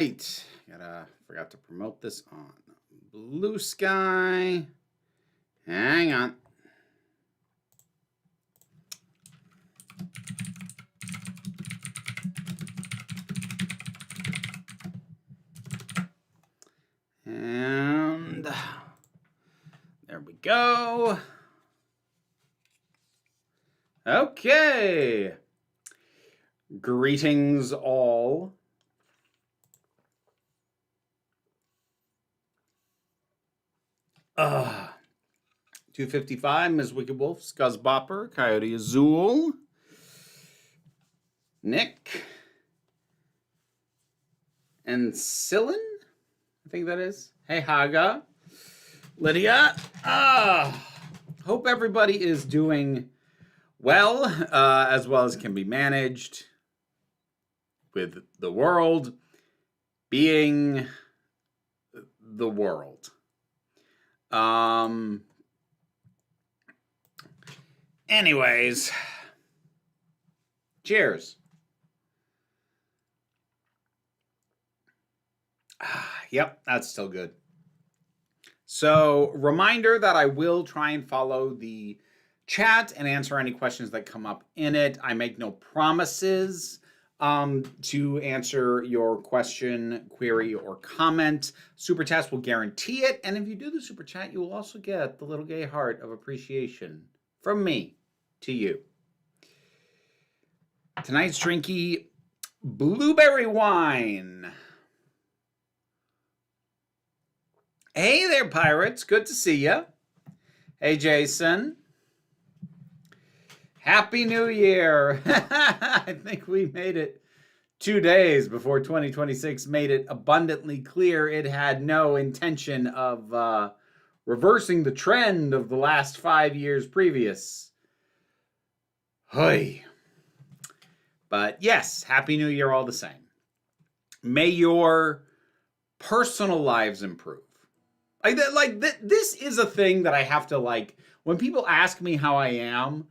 Right. Forgot to promote this on Blue Sky. Hang on. And there we go. Okay. Greetings all. Uh, 255, Ms. Wicked Wolf, Scuzzbopper, Coyote Azul, Nick, and Cillin, I think that is. Hey, Haga, Lydia. Hope everybody is doing well as can be managed, with the world being the world. Anyways, cheers. Yep, that's still good. So, reminder that I will try and follow the chat and answer any questions that come up in it. I make no promises to answer your question, query, or comment. Super Chats will guarantee it. And if you do the Super Chat, you will also get the little gay heart of appreciation from me to you. Tonight's drinky, blueberry wine. Hey there, pirates. Good to see you. Hey, Jason. Happy New Year. I think we made it 2 days before 2026 made it abundantly clear it had no intention of reversing the trend of the last 5 years previous. Hey. But yes, Happy New Year all the same. May your personal lives improve. This is a thing that I have to when people ask me how I am,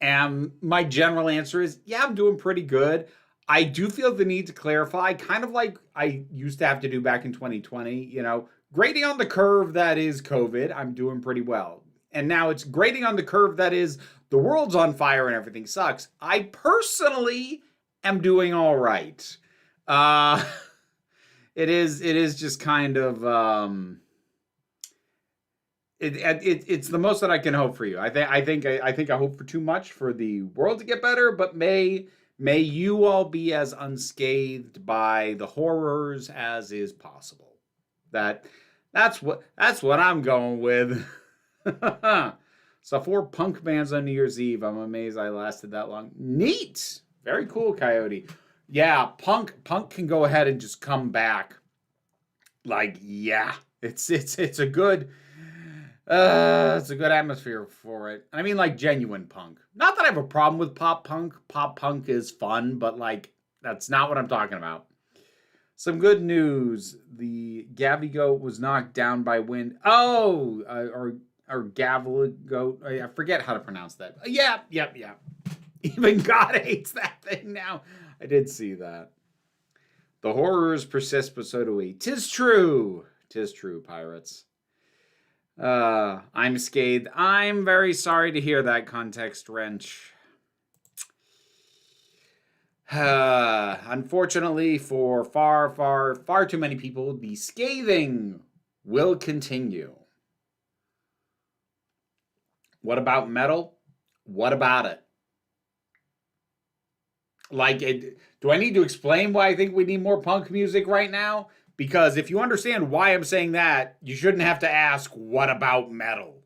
and my general answer is, yeah, I'm doing pretty good. I do feel the need to clarify, kind of like I used to have to do back in 2020, grading on the curve that is COVID, I'm doing pretty well. And now it's grading on the curve that is the world's on fire and everything sucks. I personally am doing all right. It is just kind of it's the most that I can hope for you. I think I hope for too much for the world to get better, but may you all be as unscathed by the horrors as is possible. That's what I'm going with. So 4 punk bands on New Year's Eve. I'm amazed I lasted that long. Neat. Very cool, Coyote. Yeah, punk can go ahead and just come back. It's a good atmosphere for it. I mean, genuine punk. Not that I have a problem with pop punk. Pop punk is fun, but that's not what I'm talking about. Some good news. The Gabby Goat was knocked down by wind. Or Gavel Goat. I forget how to pronounce that. Yeah. Even God hates that thing now. I did see that. The horrors persist, but so do we. 'Tis true, pirates. I'm scathed. I'm very sorry to hear that, Context Wrench. Unfortunately, for far too many people, the scathing will continue. What about metal? What about it? Do I need to explain why I think we need more punk music right now? Because if you understand why I'm saying that, you shouldn't have to ask, what about metal?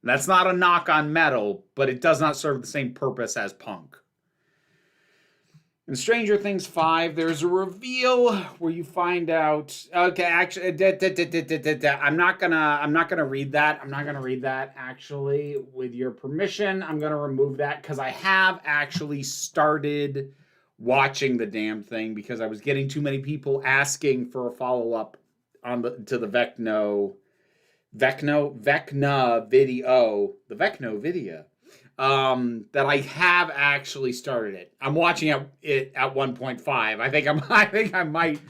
That's not a knock on metal, but it does not serve the same purpose as punk. In Stranger Things 5, there's a reveal where you find out. Okay, actually, I'm not gonna read that. I'm not gonna read that. Actually, with your permission, I'm gonna remove that because I have actually started watching the damn thing because I was getting too many people asking for a follow-up to the Vecna video. The Vecna video. that I have actually started it. I'm watching it at 1.5. I think I might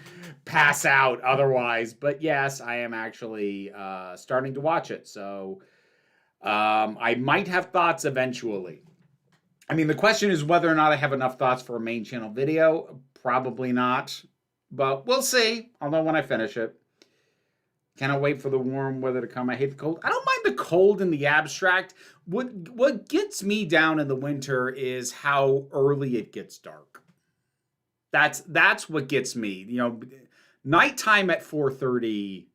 pass out otherwise, but yes, I am actually starting to watch it. So I might have thoughts eventually. I mean, the question is whether or not I have enough thoughts for a main channel video. Probably not, but we'll see. I'll know when I finish it. Cannot wait for the warm weather to come. I hate the cold. I don't mind the cold in the abstract. What gets me down in the winter is how early it gets dark. That's what gets me. You know, nighttime at 4:30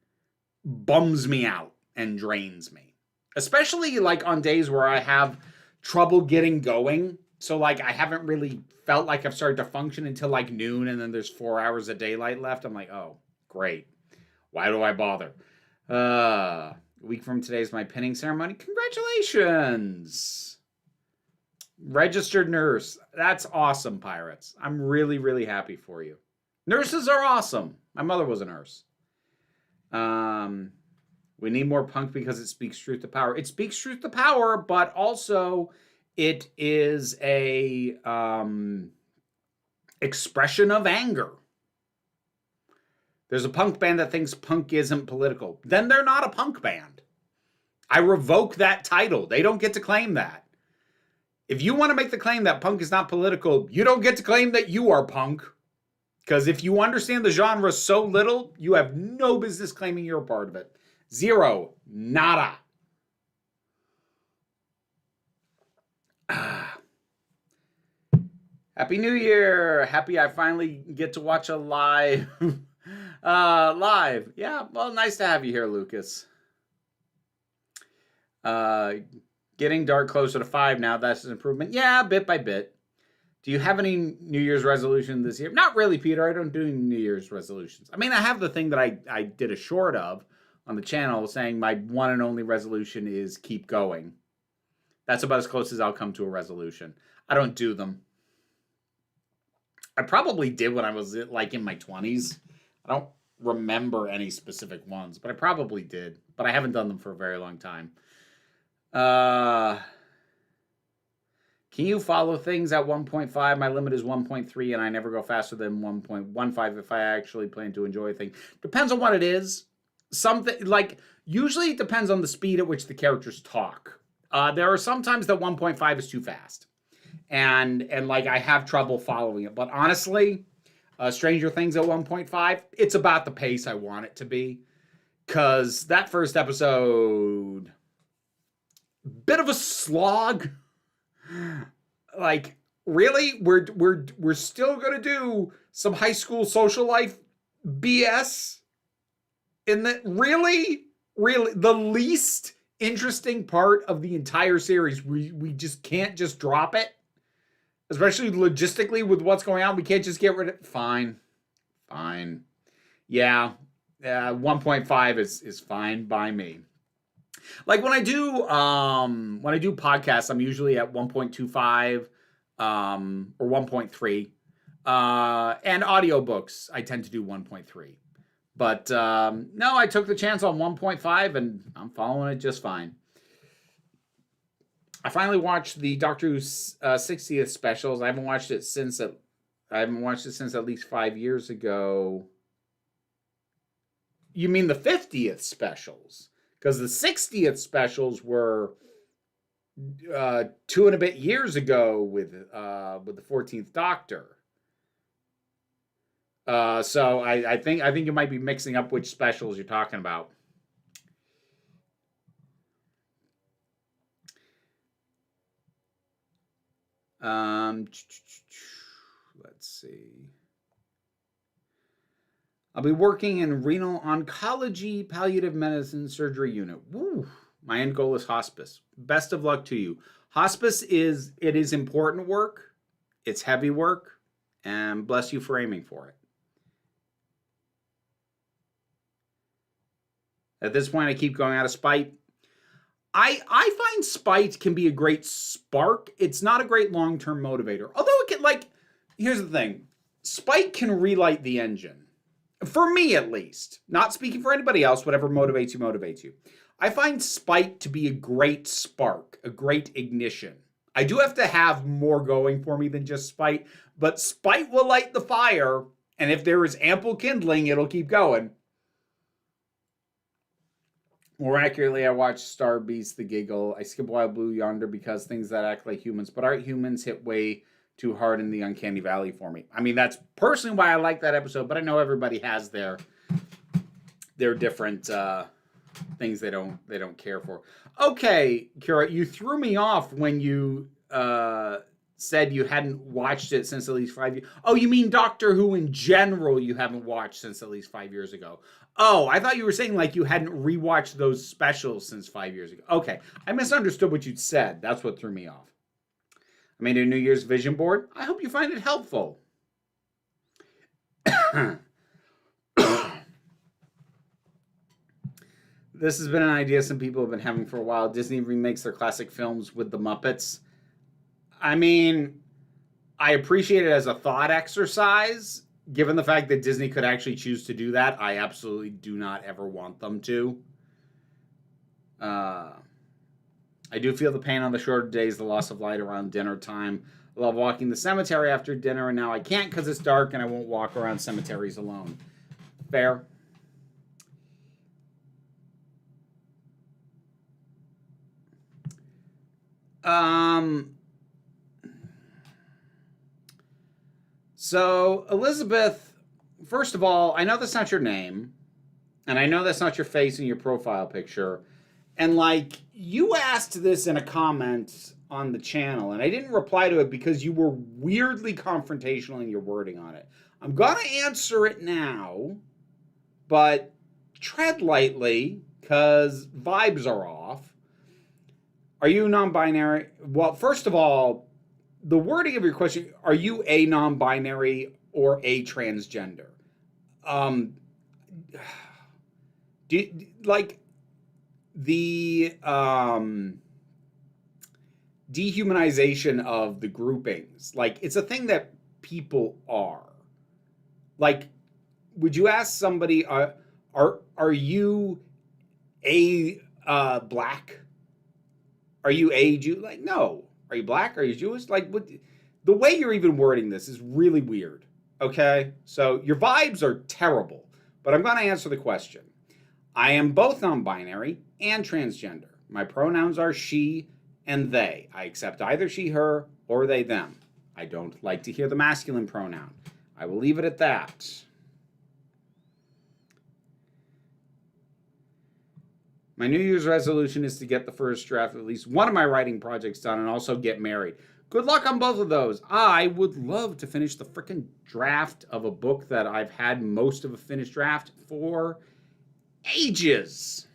bums me out and drains me. Especially like on days where I have trouble getting going. So like I haven't really felt like I've started to function until like noon, and then there's 4 hours of daylight left. I'm like, oh, great. Why do I bother? A week from today is my pinning ceremony. Congratulations. Registered nurse. That's awesome, Pirates. I'm really, really happy for you. Nurses are awesome. My mother was a nurse. We need more punk because it speaks truth to power. It speaks truth to power, but also it is a expression of anger. There's a punk band that thinks punk isn't political. Then they're not a punk band. I revoke that title. They don't get to claim that. If you want to make the claim that punk is not political, you don't get to claim that you are punk. Because if you understand the genre so little, you have no business claiming you're a part of it. Zero. Nada. Happy New Year. Happy I finally get to watch a live... live. Yeah, well, nice to have you here, Lucas. Getting dark closer to 5 now. That's an improvement. Yeah, bit by bit. Do you have any New Year's resolution this year? Not really, Peter. I don't do New Year's resolutions. I mean, I have the thing that I did a short of on the channel saying my one and only resolution is keep going. That's about as close as I'll come to a resolution. I don't do them. I probably did when I was like in my 20s. I don't remember any specific ones, but I probably did. But I haven't done them for a very long time. Can you follow things at 1.5? My limit is 1.3, and I never go faster than 1.15 if I actually plan to enjoy a thing. Depends on what it is. Something like usually it depends on the speed at which the characters talk. There are some times that 1.5 is too fast, and like I have trouble following it. But honestly, Stranger Things at 1.5, it's about the pace I want it to be. Because that first episode, bit of a slog. Like, really? We're still going to do some high school social life BS? In the, really? The least interesting part of the entire series. We just can't just drop it. Especially logistically with what's going on. We can't just get rid of it. Fine. Yeah. 1.5 is fine by me. Like when I do podcasts, I'm usually at 1.25 or 1.3. And audiobooks, I tend to do 1.3. But no, I took the chance on 1.5 and I'm following it just fine. I finally watched the Doctor Who 60th specials. I haven't watched it since at least 5 years ago. You mean the 50th specials? Because the 60th specials were 2 and a bit years ago with the 14th Doctor. So I think you might be mixing up which specials you're talking about. Let's see. I'll be working in renal oncology, palliative medicine, surgery unit. Woo! My end goal is hospice. Best of luck to you. Hospice is important work. It's heavy work, and bless you for aiming for it. At this point, I keep going out of spite. I find spite can be a great spark. It's not a great long-term motivator. Although it can, like, here's the thing. Spite can relight the engine. For me, at least. Not speaking for anybody else. Whatever motivates you, motivates you. I find spite to be a great spark, a great ignition. I do have to have more going for me than just spite, but spite will light the fire, and if there is ample kindling, it'll keep going. More accurately, I watched Star Beast the Giggle. I skip Wild Blue Yonder because things that act like humans but aren't humans hit way too hard in the uncanny valley for me. I mean, that's personally why I like that episode, but I know everybody has their different things they don't care for. Okay, Kira, you threw me off when you said you hadn't watched it since at least 5 years. Oh, you mean Doctor Who in general you haven't watched since at least 5 years ago. Oh, I thought you were saying like you hadn't rewatched those specials since 5 years ago. Okay, I misunderstood what you'd said. That's what threw me off. I made a New Year's vision board. I hope you find it helpful. This has been an idea some people have been having for a while. Disney remakes their classic films with the Muppets. I mean, I appreciate it as a thought exercise. Given the fact that Disney could actually choose to do that, I absolutely do not ever want them to. I do feel the pain on the shorter days, the loss of light around dinner time. I love walking the cemetery after dinner, and now I can't because it's dark and I won't walk around cemeteries alone. Fair. So, Elizabeth, first of all, I know that's not your name, and I know that's not your face in your profile picture, and, like, you asked this in a comment on the channel, and I didn't reply to it because you were weirdly confrontational in your wording on it. I'm gonna answer it now, but tread lightly, because vibes are off. Are you non-binary? Well, first of all, the wording of your question, are you a non-binary or a transgender? Like the dehumanization of the groupings, like it's a thing that people are. Like, would you ask somebody, are you a black? Are you a Jew? Like, no. Are you black? Are you Jewish? Like, what? The way you're even wording this is really weird. Okay? So your vibes are terrible. But I'm going to answer the question. I am both non-binary and transgender. My pronouns are she and they. I accept either she, her, or they, them. I don't like to hear the masculine pronoun. I will leave it at that. My New Year's resolution is to get the first draft of at least one of my writing projects done and also get married. Good luck on both of those. I would love to finish the freaking draft of a book that I've had most of a finished draft for ages.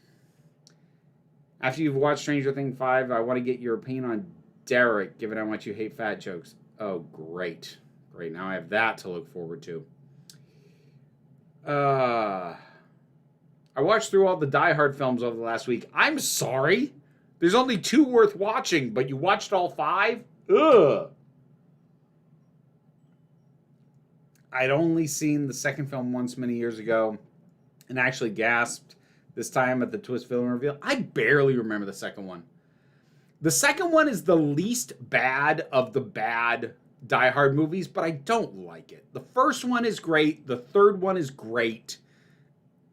After you've watched Stranger Things 5, I want to get your opinion on Derek, given how much you hate fat jokes. Oh, great. Great. Now I have that to look forward to. I watched through all the Die Hard films over the last week. I'm sorry. There's only 2 worth watching, but you watched all 5? Ugh. I'd only seen the second film once many years ago and actually gasped this time at the twist villain reveal. I barely remember the second one. The second one is the least bad of the bad Die Hard movies, but I don't like it. The first one is great. The third one is great.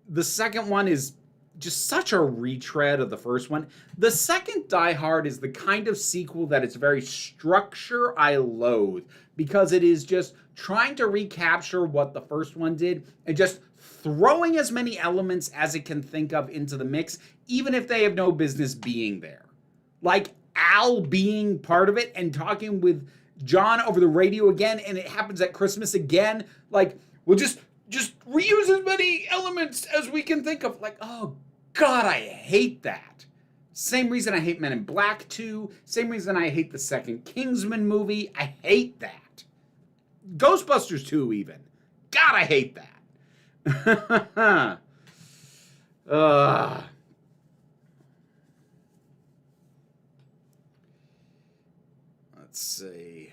The second one is just such a retread of the first one. The second Die Hard is the kind of sequel that its very structure I loathe, because it is just trying to recapture what the first one did and just throwing as many elements as it can think of into the mix, even if they have no business being there. Like Al being part of it and talking with John over the radio again, and it happens at Christmas again. Like, we'll just reuse as many elements as we can think of. Like, oh God, I hate that. Same reason I hate Men in Black 2. Same reason I hate the second Kingsman movie. I hate that. Ghostbusters 2 even. God, I hate that. Let's see.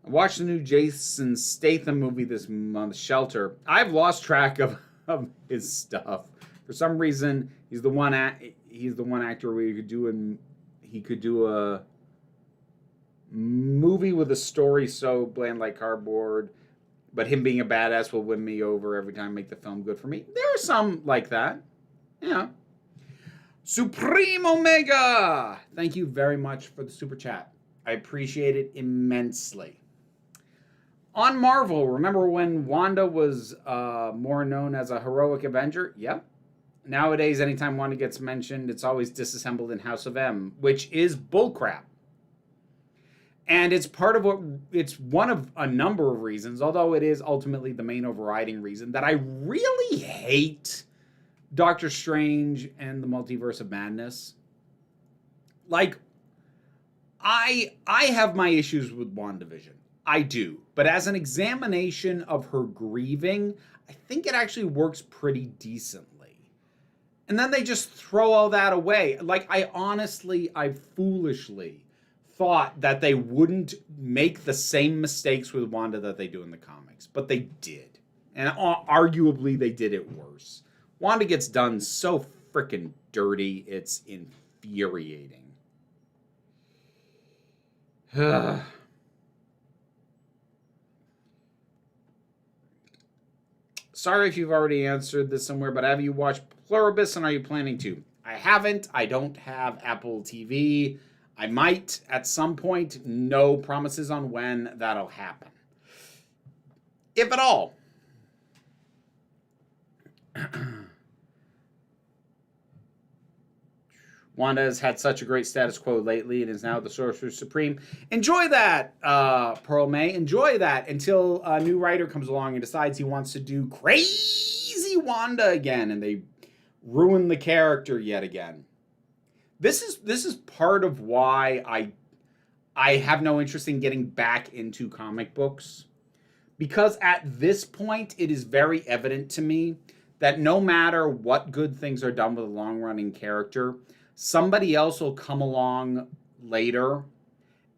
I watched the new Jason Statham movie this month, Shelter. I've lost track of his stuff. For some reason, he's the one he's the one actor where he could do a movie with a story so bland like cardboard, but him being a badass will win me over every time I make the film good for me. There are some like that. Yeah. Supreme Omega! Thank you very much for the super chat. I appreciate it immensely. On Marvel, remember when Wanda was more known as a heroic Avenger? Yep. Nowadays, anytime Wanda gets mentioned, it's always disassembled in House of M, which is bullcrap. And it's one of a number of reasons, although it is ultimately the main overriding reason, that I really hate Doctor Strange and the Multiverse of Madness. Like, I have my issues with WandaVision. I do. But as an examination of her grieving, I think it actually works pretty decently. And then they just throw all that away. Like, I foolishly thought that they wouldn't make the same mistakes with Wanda that they do in the comics. But they did. And arguably, they did it worse. Wanda gets done so freaking dirty, it's infuriating. Sorry if you've already answered this somewhere, but have you watched Pluribus and are you planning to? I haven't. I don't have Apple TV. I might at some point. No promises on when that'll happen. If at all. Wanda has had such a great status quo lately and is now the Sorcerer Supreme. Enjoy that, Pearl May. Enjoy that until a new writer comes along and decides he wants to do crazy Wanda again, and they ruin the character yet again. This is part of why I have no interest in getting back into comic books, because at this point it is very evident to me that no matter what good things are done with a long-running character, somebody else will come along later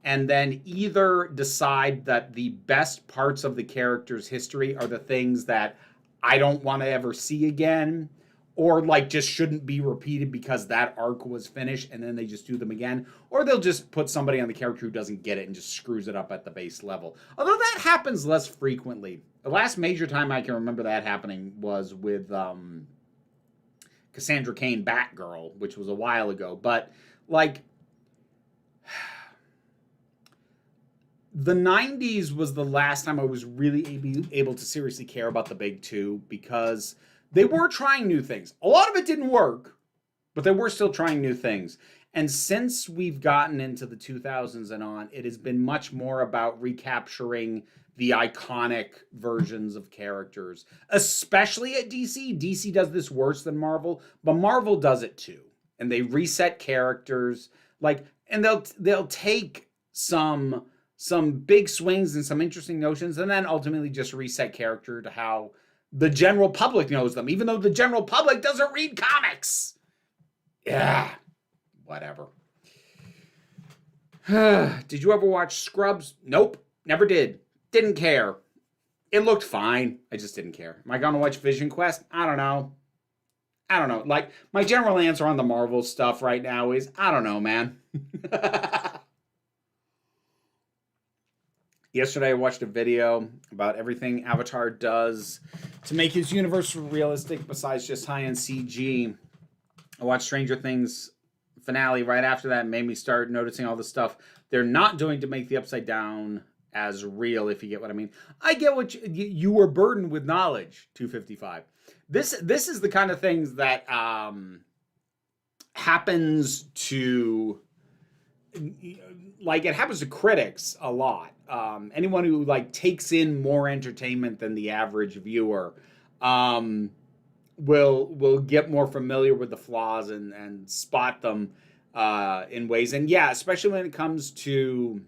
and then either decide that the best parts of the character's history are the things that I don't want to ever see again, or like just shouldn't be repeated because that arc was finished, and then they just do them again, or they'll just put somebody on the character who doesn't get it and just screws it up at the base level. Although that happens less frequently. The last major time I can remember that happening was with Cassandra Cain Batgirl, which was a while ago. But, like, the 90s was the last time I was really able to seriously care about the big two, because they were trying new things. A lot of it didn't work, but they were still trying new things. And since we've gotten into the 2000s and on, it has been much more about recapturing the iconic versions of characters, especially at DC. DC does this worse than Marvel, but Marvel does it too. And they reset characters, like, and they'll take some big swings and some interesting notions, and then ultimately just reset character to how the general public knows them, even though the general public doesn't read comics. Yeah, whatever. Did you ever watch Scrubs? Nope, never did. Didn't care. It looked fine. I just didn't care. Am I going to watch Vision Quest? I don't know. Like, my general answer on the Marvel stuff right now is, I don't know, man. Yesterday, I watched a video about everything Avatar does to make his universe realistic besides just high-end CG. I watched Stranger Things finale right after that and made me start noticing all the stuff they're not doing to make the Upside Down as real, if you get what I mean. I get what you were burdened with knowledge, 255. This is the kind of things that happens to, like, it happens to critics a lot. Anyone who, like, takes in more entertainment than the average viewer will get more familiar with the flaws and spot them in ways. And yeah, especially when it comes to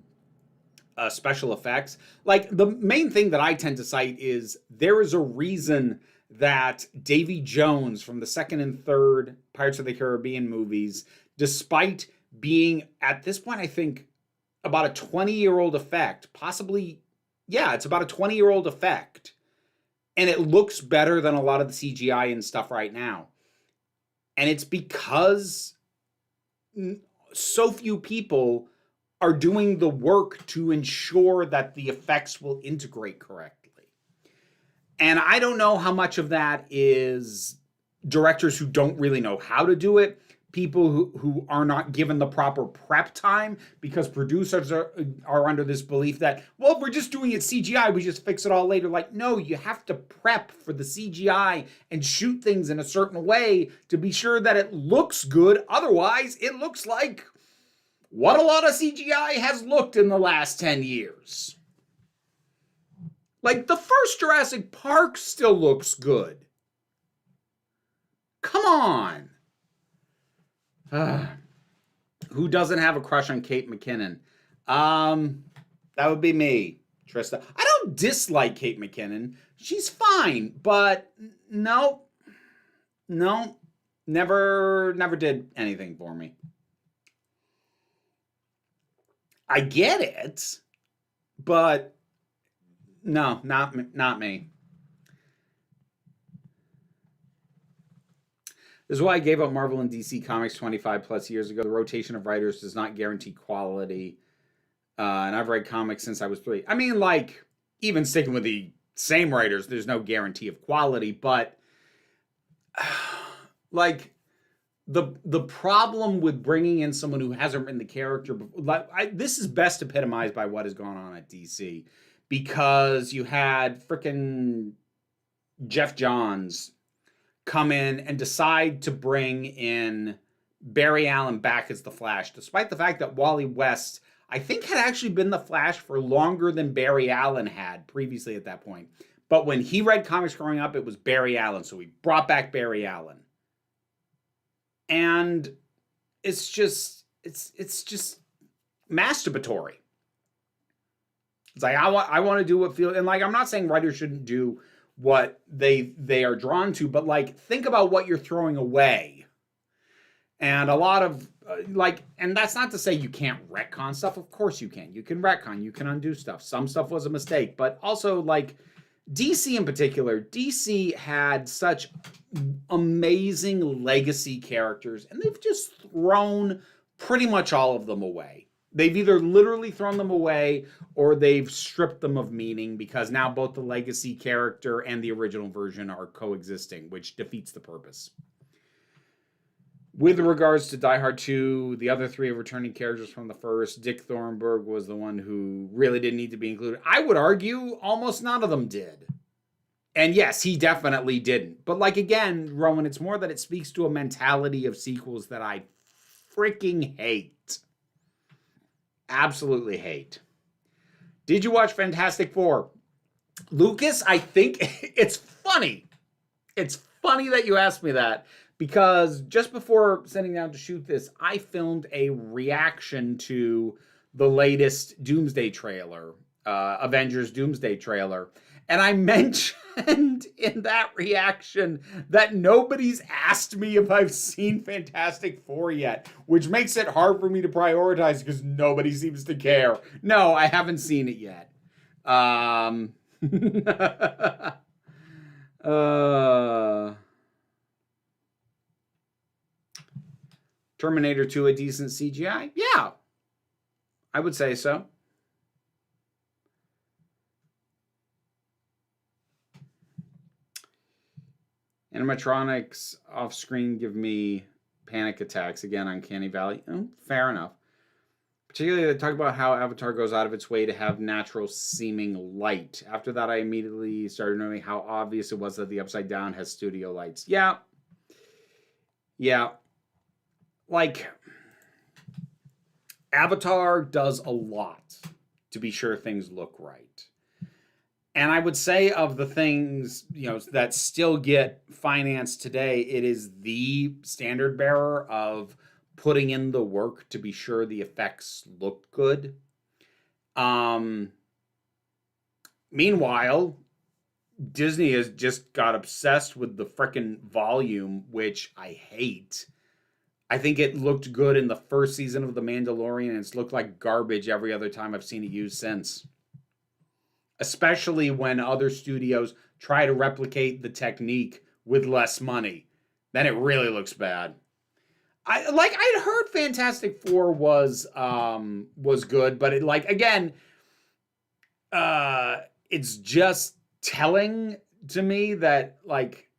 special effects. Like, the main thing that I tend to cite is there is a reason that Davy Jones from the second and third Pirates of the Caribbean movies, despite being, at this point, I think, about a 20-year-old effect, possibly, yeah, it's about a 20-year-old effect, and it looks better than a lot of the CGI and stuff right now. And it's because so few people are doing the work to ensure that the effects will integrate correctly. And I don't know how much of that is directors who don't really know how to do it, people who are not given the proper prep time, because producers are under this belief that, well, we're just doing it CGI, we just fix it all later. Like, no, you have to prep for the CGI and shoot things in a certain way to be sure that it looks good. Otherwise, it looks like what a lot of CGI has looked in the last 10 years. Like, the first Jurassic Park still looks good. Come on. Who doesn't have a crush on Kate McKinnon? That would be me, Trista. I don't dislike Kate McKinnon. She's fine, but no, never did anything for me. I get it, but no, not me. This is why I gave up Marvel and DC Comics 25 plus years ago. The rotation of writers does not guarantee quality. And I've read comics since I was 3. I mean, like, even sticking with the same writers, there's no guarantee of quality. But, like, the problem with bringing in someone who hasn't written the character before, like, this is best epitomized by what has gone on at DC. Because you had frickin' Jeff Johns come in and decide to bring in Barry Allen back as the Flash, despite the fact that Wally West, I think, had actually been the Flash for longer than Barry Allen had previously at that point. But when he read comics growing up, it was Barry Allen, so he brought back Barry Allen. And it's just masturbatory. It's like, I want to do what feels, and like, I'm not saying writers shouldn't do what they are drawn to, but like, think about what you're throwing away. And a lot of and that's not to say you can't retcon stuff. Of course you can. You can retcon, you can undo stuff. Some stuff was a mistake, but also, like, DC in particular, DC had such amazing legacy characters, and they've just thrown pretty much all of them away. They've either literally thrown them away or they've stripped them of meaning, because now both the legacy character and the original version are coexisting, which defeats the purpose. With regards to Die Hard 2, the other 3 are returning characters from the first. Dick Thornburg was the one who really didn't need to be included. I would argue almost none of them did. And yes, he definitely didn't. But like, again, Rowan, it's more that it speaks to a mentality of sequels that I freaking hate. Absolutely hate. Did you watch Fantastic Four? Lucas, I think it's funny. It's funny that you asked me that, because just before sitting down to shoot this, I filmed a reaction to the latest Doomsday trailer, Avengers Doomsday trailer. And I mentioned in that reaction that nobody's asked me if I've seen Fantastic Four yet, which makes it hard for me to prioritize because nobody seems to care. No, I haven't seen it yet. Terminator 2 a decent CGI? Yeah, I would say so. Animatronics off screen give me panic attacks. Again, Uncanny Valley. Oh, fair enough. Particularly, they talk about how Avatar goes out of its way to have natural seeming light. After that, I immediately started knowing how obvious it was that the Upside Down has studio lights. Yeah. Like, Avatar does a lot to be sure things look right. And I would say, of the things, that still get financed today, it is the standard bearer of putting in the work to be sure the effects look good. Meanwhile, Disney has just got obsessed with the frickin' volume, which I hate. I think it looked good in the first season of The Mandalorian, and it's looked like garbage every other time I've seen it used since. Especially when other studios try to replicate the technique with less money. Then it really looks bad. I'd heard Fantastic Four was good, but it like again, it's just telling to me that like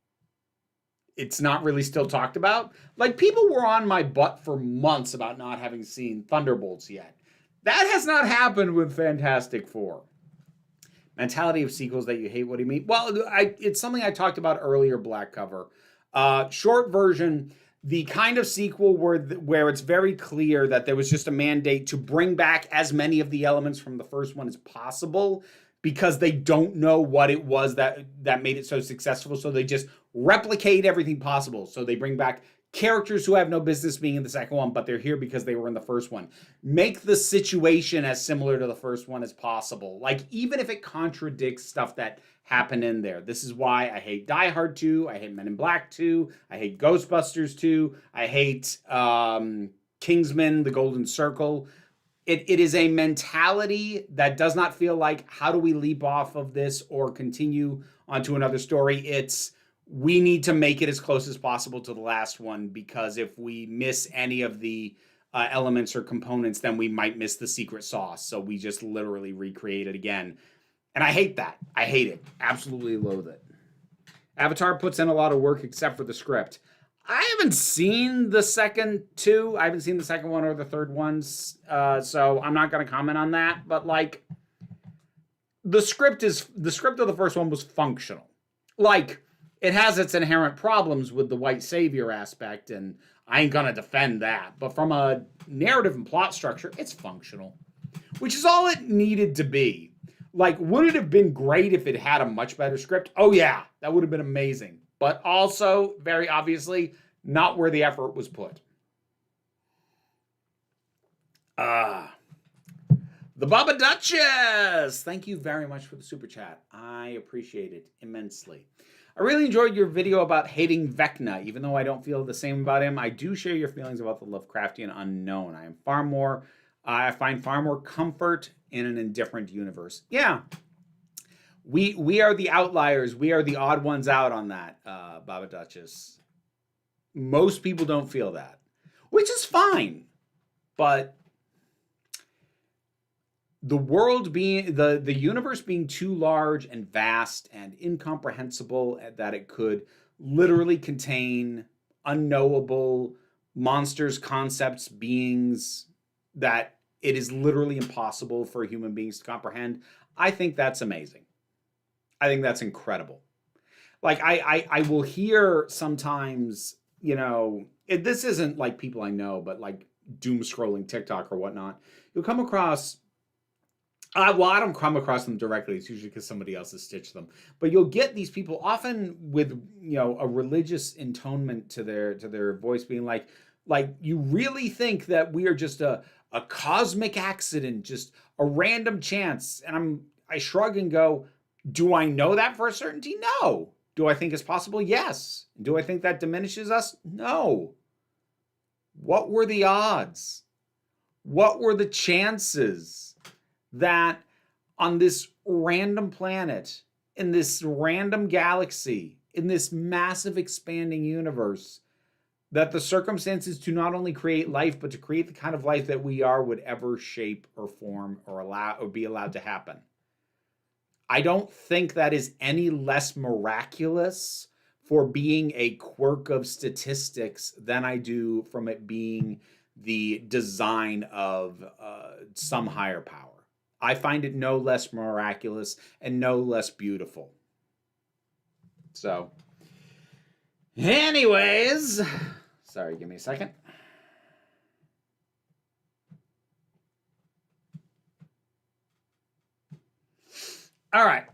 it's not really still talked about. Like people were on my butt for months about not having seen Thunderbolts yet. That has not happened with Fantastic Four. Mentality of sequels that you hate. What do you mean? Well, it's something I talked about earlier. Black Cover, short version. The kind of sequel where it's very clear that there was just a mandate to bring back as many of the elements from the first one as possible because they don't know what it was that made it so successful. So they just replicate everything possible. So they bring back characters who have no business being in the second one, but they're here because they were in the first one. Make the situation as similar to the first one as possible. Like, even if it contradicts stuff that happened in there. This is why I hate Die Hard 2, I hate Men in Black 2, I hate Ghostbusters 2, I hate Kingsman, The Golden Circle. It is a mentality that does not feel like, how do we leap off of this or continue onto another story? It's, we need to make it as close as possible to the last one, because if we miss any of the elements or components, then we might miss the secret sauce. So we just literally recreate it again. And I hate that. I hate it. Absolutely loathe it. Avatar puts in a lot of work except for the script. I haven't seen the second two. I haven't seen the second one or the third ones. So I'm not going to comment on that. But like, the script of the first one was functional. Like, it has its inherent problems with the white savior aspect, and I ain't gonna defend that. But from a narrative and plot structure, it's functional, which is all it needed to be. Like, would it have been great if it had a much better script? Oh yeah, that would have been amazing. But also, very obviously, not where the effort was put. The Baba Duchess! Thank you very much for the super chat. I appreciate it immensely. I really enjoyed your video about hating Vecna. Even though I don't feel the same about him, I do share your feelings about the Lovecraftian unknown. I find far more comfort in an indifferent universe. Yeah. We are the outliers. We are the odd ones out on that, Baba Duchess. Most people don't feel that, which is fine. But the world being, the universe being too large and vast and incomprehensible that it could literally contain unknowable monsters, concepts, beings that it is literally impossible for human beings to comprehend. I think that's amazing. I think that's incredible. Like, I will hear sometimes, you know, this isn't like people I know, but like doom scrolling TikTok or whatnot. You'll come across, well, I don't come across them directly. It's usually because somebody else has stitched them. But you'll get these people often with, you know, a religious intonement to their voice, being like you really think that we are just a cosmic accident, just a random chance? And I shrug and go, do I know that for a certainty? No. Do I think it's possible? Yes. Do I think that diminishes us? No. What were the odds? What were the chances that on this random planet, in this random galaxy, in this massive expanding universe, that the circumstances to not only create life, but to create the kind of life that we are would ever shape or form or be allowed to happen? I don't think that is any less miraculous for being a quirk of statistics than I do from it being the design of some higher power. I find it no less miraculous and no less beautiful. So, anyways, sorry, give me a second. All right.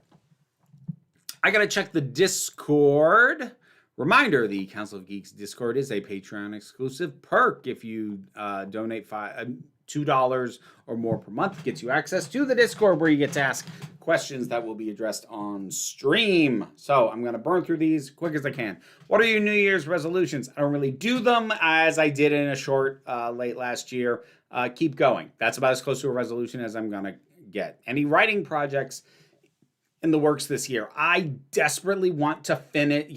I got to check the Discord. Reminder, the Council of Geeks Discord is a Patreon exclusive perk. If you donate $2 or more per month, gets you access to the Discord, where you get to ask questions that will be addressed on stream. So I'm going to burn through these quick as I can. What are your New Year's resolutions? I don't really do them as I did in a short late last year. Keep going. That's about as close to a resolution as I'm going to get. Any writing projects in the works this year? I desperately want to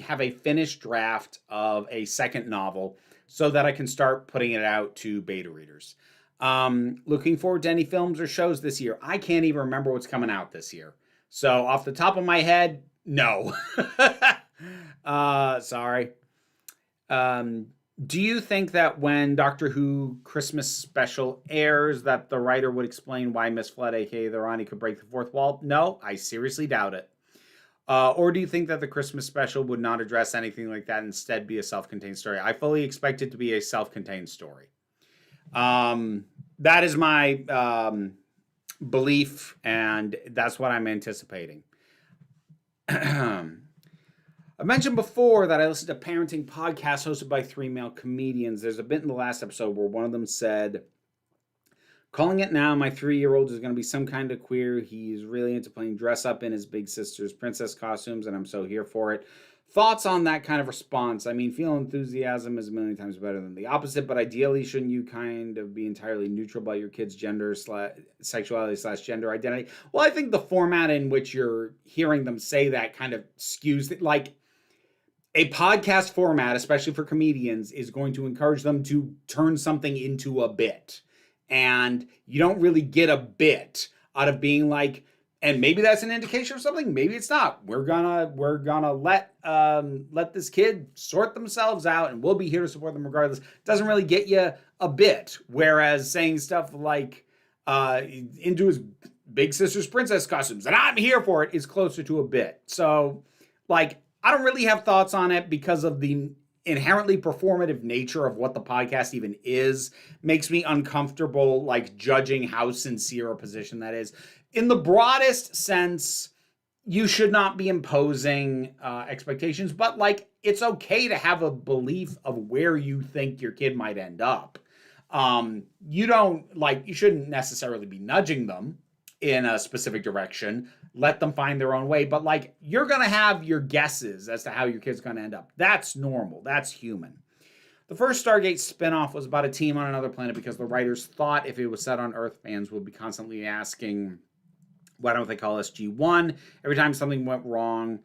have a finished draft of a second novel. so that I can start putting it out to beta readers. Looking forward to any films or shows this year. I can't even remember what's coming out this year. So off the top of my head, no. Sorry. Do you think that when Doctor Who Christmas special airs that the writer would explain why Miss Flood, aka the Ronnie, could break the fourth wall? No, I seriously doubt it. Or do you think that the Christmas special would not address anything like that, instead be a self-contained story? I fully expect it to be a self-contained story. That is my belief, and that's what I'm anticipating. I mentioned before that I listened to parenting podcasts hosted by 3 male comedians. There's a bit in the last episode where one of them said, calling it now, my 3-year-old is going to be some kind of queer. He's really into playing dress up in his big sister's princess costumes, and I'm so here for it. Thoughts on that kind of response? I mean, feeling enthusiasm is a million times better than the opposite, but ideally, shouldn't you kind of be entirely neutral about your kid's gender sexuality / gender identity? Well, I think the format in which you're hearing them say that kind of skews it. Like, a podcast format, especially for comedians, is going to encourage them to turn something into a bit. And you don't really get a bit out of being like, and maybe that's an indication of something, maybe it's not. We're gonna let this kid sort themselves out, and we'll be here to support them regardless. Doesn't really get you a bit. Whereas saying stuff like into his big sister's princess costumes, and I'm here for it, is closer to a bit. So, like, I don't really have thoughts on it because of the inherently performative nature of what the podcast even is. Makes me uncomfortable, like, judging how sincere a position that is. In the broadest sense, you should not be imposing expectations, but, like, it's okay to have a belief of where you think your kid might end up. You shouldn't necessarily be nudging them in a specific direction. Let them find their own way. But, like, you're going to have your guesses as to how your kid's going to end up. That's normal. That's human. The first Stargate spinoff was about a team on another planet because the writers thought if it was set on Earth, fans would be constantly asking, why don't they call SG-1 every time something went wrong?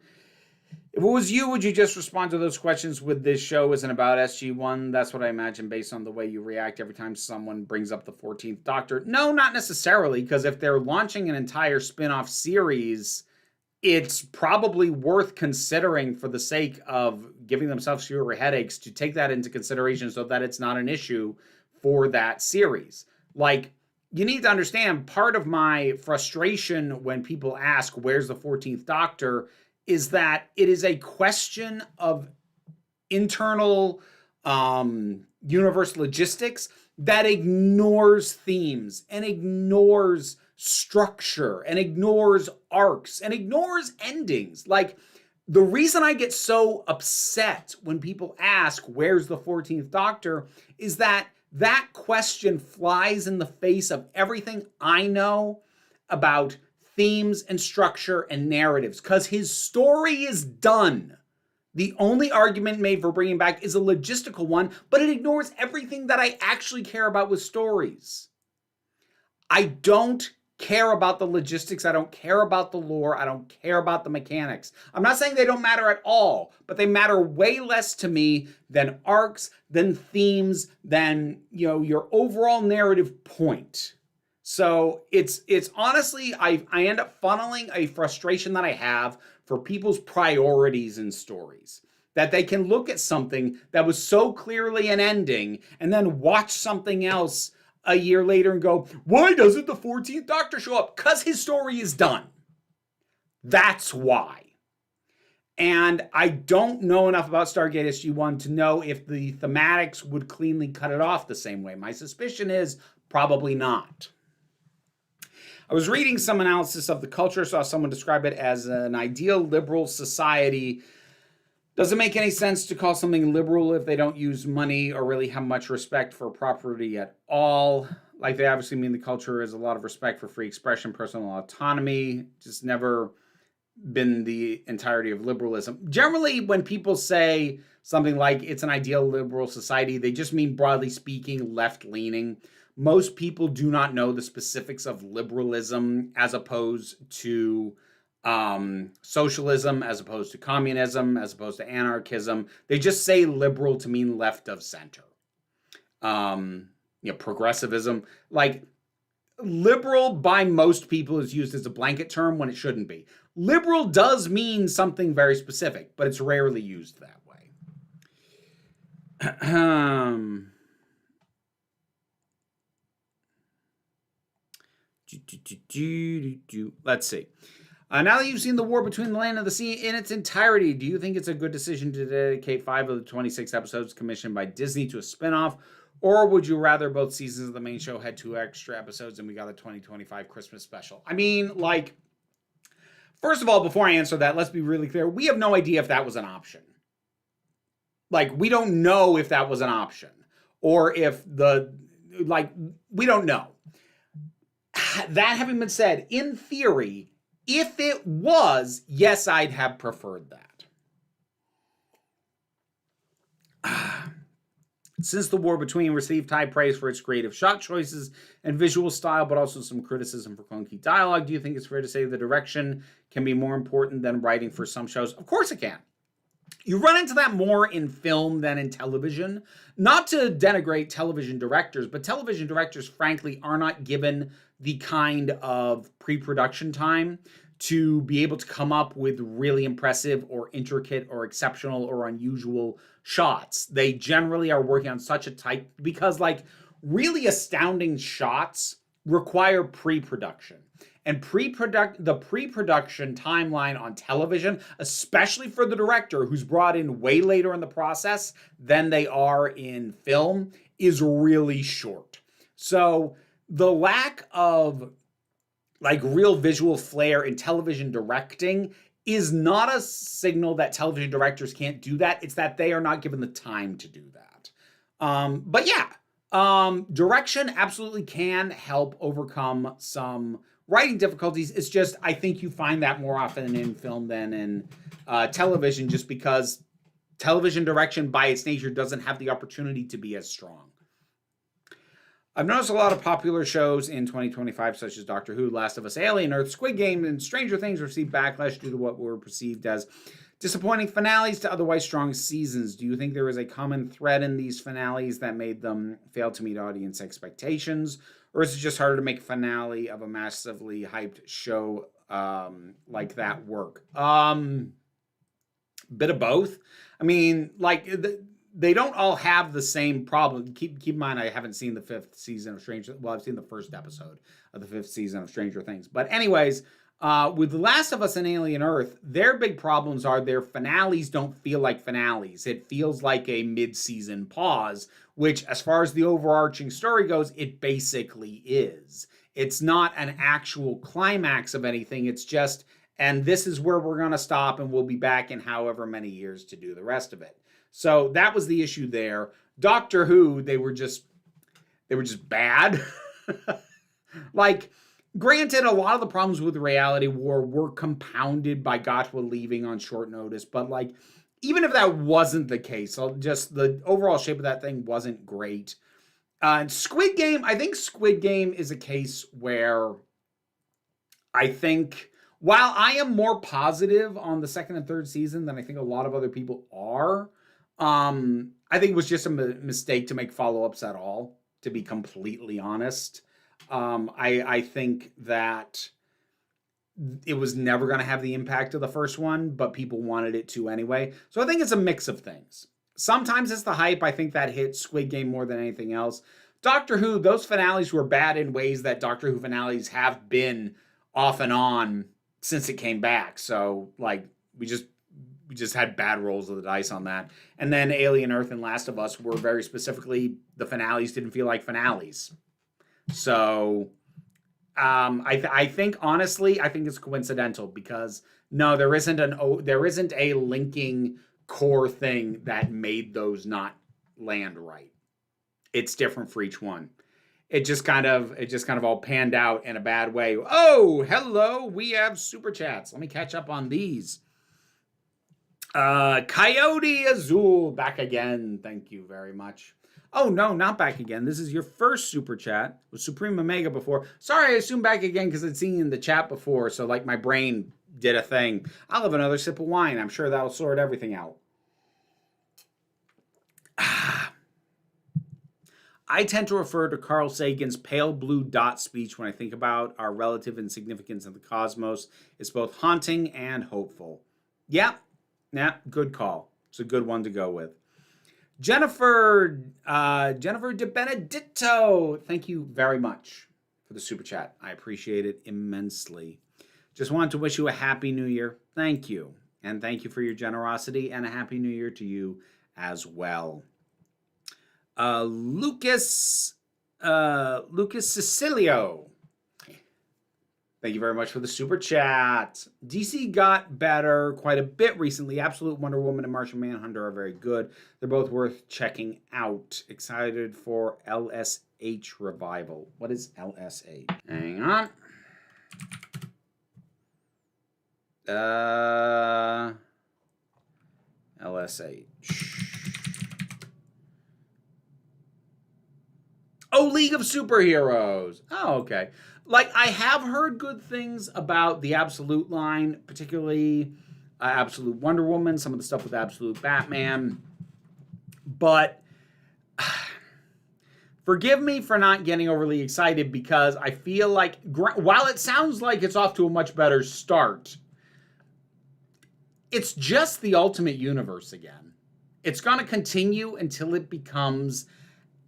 If it was you, would you just respond to those questions with this show isn't about SG-1? That's what I imagine based on the way you react every time someone brings up the 14th Doctor. No, not necessarily, because if they're launching an entire spin-off series, it's probably worth considering for the sake of giving themselves fewer headaches to take that into consideration so that it's not an issue for that series. Like, you need to understand, part of my frustration when people ask, where's the 14th Doctor, is that it is a question of internal universe logistics that ignores themes and ignores structure and ignores arcs and ignores endings. Like, the reason I get so upset when people ask, where's the 14th Doctor, is that that question flies in the face of everything I know about themes and structure and narratives, because his story is done. The only argument made for bringing back is a logistical one, but it ignores everything that I actually care about with stories. I don't care about the logistics. I don't care about the lore. I don't care about the mechanics. I'm not saying they don't matter at all, but they matter way less to me than arcs, than themes, than, your overall narrative point. So it's honestly, I end up funneling a frustration that I have for people's priorities in stories. That they can look at something that was so clearly an ending and then watch something else a year later and go, why doesn't the 14th Doctor show up? Because his story is done. That's why. And I don't know enough about Stargate SG-1 to know if the thematics would cleanly cut it off the same way. My suspicion is probably not. I was reading some analysis of the culture, saw someone describe it as an ideal liberal society. Doesn't make any sense to call something liberal if they don't use money or really have much respect for property at all. Like, they obviously mean the culture is a lot of respect for free expression, personal autonomy. Just never been the entirety of liberalism. Generally, when people say something like it's an ideal liberal society, they just mean, broadly speaking, left-leaning. Most people do not know the specifics of liberalism as opposed to socialism, as opposed to communism, as opposed to anarchism. They just say liberal to mean left of center. Progressivism. Like, liberal by most people is used as a blanket term when it shouldn't be. Liberal does mean something very specific, but it's rarely used that way. Let's see. Now that you've seen The War Between the Land and the Sea in its entirety, do you think it's a good decision to dedicate 5 of the 26 episodes commissioned by Disney to a spinoff? Or would you rather both seasons of the main show had 2 extra episodes and we got a 2025 Christmas special? I mean, like, first of all, before I answer that, let's be really clear. We have no idea if that was an option. Like, we don't know if that was an option. Or if we don't know. That having been said, in theory, if it was, yes, I'd have preferred that. Since The War Between received high praise for its creative shot choices and visual style, but also some criticism for clunky dialogue, do you think it's fair to say the direction can be more important than writing for some shows? Of course it can. You run into that more in film than in television. Not to denigrate television directors, but television directors, frankly, are not given the kind of pre-production time to be able to come up with really impressive or intricate or exceptional or unusual shots. They generally are working on such a tight, because like really astounding shots require pre-production. And the pre-production timeline on television, especially for the director who's brought in way later in the process than they are in film, is really short. So the lack of like real visual flair in television directing is not a signal that television directors can't do that. It's that they are not given the time to do that. But yeah, direction absolutely can help overcome some writing difficulties. It's just, I think you find that more often in film than in television, just because television direction by its nature doesn't have the opportunity to be as strong. I've noticed a lot of popular shows in 2025, such as Doctor Who, Last of Us, Alien, Earth, Squid Game, and Stranger Things received backlash due to what were perceived as disappointing finales to otherwise strong seasons. Do you think there is a common thread in these finales that made them fail to meet audience expectations? Or is it just harder to make a finale of a massively hyped show like that work? Bit of both. I mean, like, they don't all have the same problem. Keep in mind, I haven't seen the 5th season of Stranger... Well, I've seen the first episode of the 5th season of Stranger Things. But anyways, with The Last of Us and Alien Earth, their big problems are their finales don't feel like finales. It feels like a mid-season pause, which, as far as the overarching story goes, it basically is. It's not an actual climax of anything. It's just, and this is where we're going to stop, and we'll be back in however many years to do the rest of it. So that was the issue there. Doctor Who, they were just bad. Like, granted, a lot of the problems with Reality War were compounded by Gatwa leaving on short notice, but like, even if that wasn't the case, just the overall shape of that thing wasn't great. Squid Game, I think Squid Game is a case where I think, while I am more positive on the 2nd and 3rd season than I think a lot of other people are, I think it was just a mistake to make follow-ups at all, to be completely honest. I think that it was never going to have the impact of the first one, but people wanted it to anyway. So I think it's a mix of things. Sometimes it's the hype. I think that hit Squid Game more than anything else. Doctor Who, those finales were bad in ways that Doctor Who finales have been off and on since it came back. So, like, we just had bad rolls of the dice on that. And then Alien Earth and Last of Us were very specifically, the finales didn't feel like finales. So I think, honestly, I think it's coincidental, because no, there isn't a linking core thing that made those not land right. It's different for each one. It just kind of all panned out in a bad way. Oh, hello, we have super chats. Let me catch up on these. Coyote Azul, back again. Thank you very much. Oh, no, not back again. This is your first super chat. It was Supreme Omega before. Sorry, I assumed back again because I'd seen you in the chat before, so like my brain did a thing. I'll have another sip of wine. I'm sure that'll sort everything out. I tend to refer to Carl Sagan's pale blue dot speech when I think about our relative insignificance in the cosmos. It's both haunting and hopeful. Yeah, good call. It's a good one to go with. Jennifer De Benedetto, thank you very much for the super chat. I appreciate it immensely. Just wanted to wish you a happy new year. Thank you. And thank you for your generosity, and a happy new year to you as well. Lucas Cecilio, thank you very much for the super chat. DC got better quite a bit recently. Absolute Wonder Woman and Martian Manhunter are very good. They're both worth checking out. Excited for LSH revival. What is LSH? Hang on. LSH. Oh, League of Superheroes. Oh, okay. Like, I have heard good things about the Absolute line, particularly Absolute Wonder Woman, some of the stuff with Absolute Batman. But forgive me for not getting overly excited, because I feel like, while it sounds like it's off to a much better start, it's just the Ultimate Universe again. It's going to continue until it becomes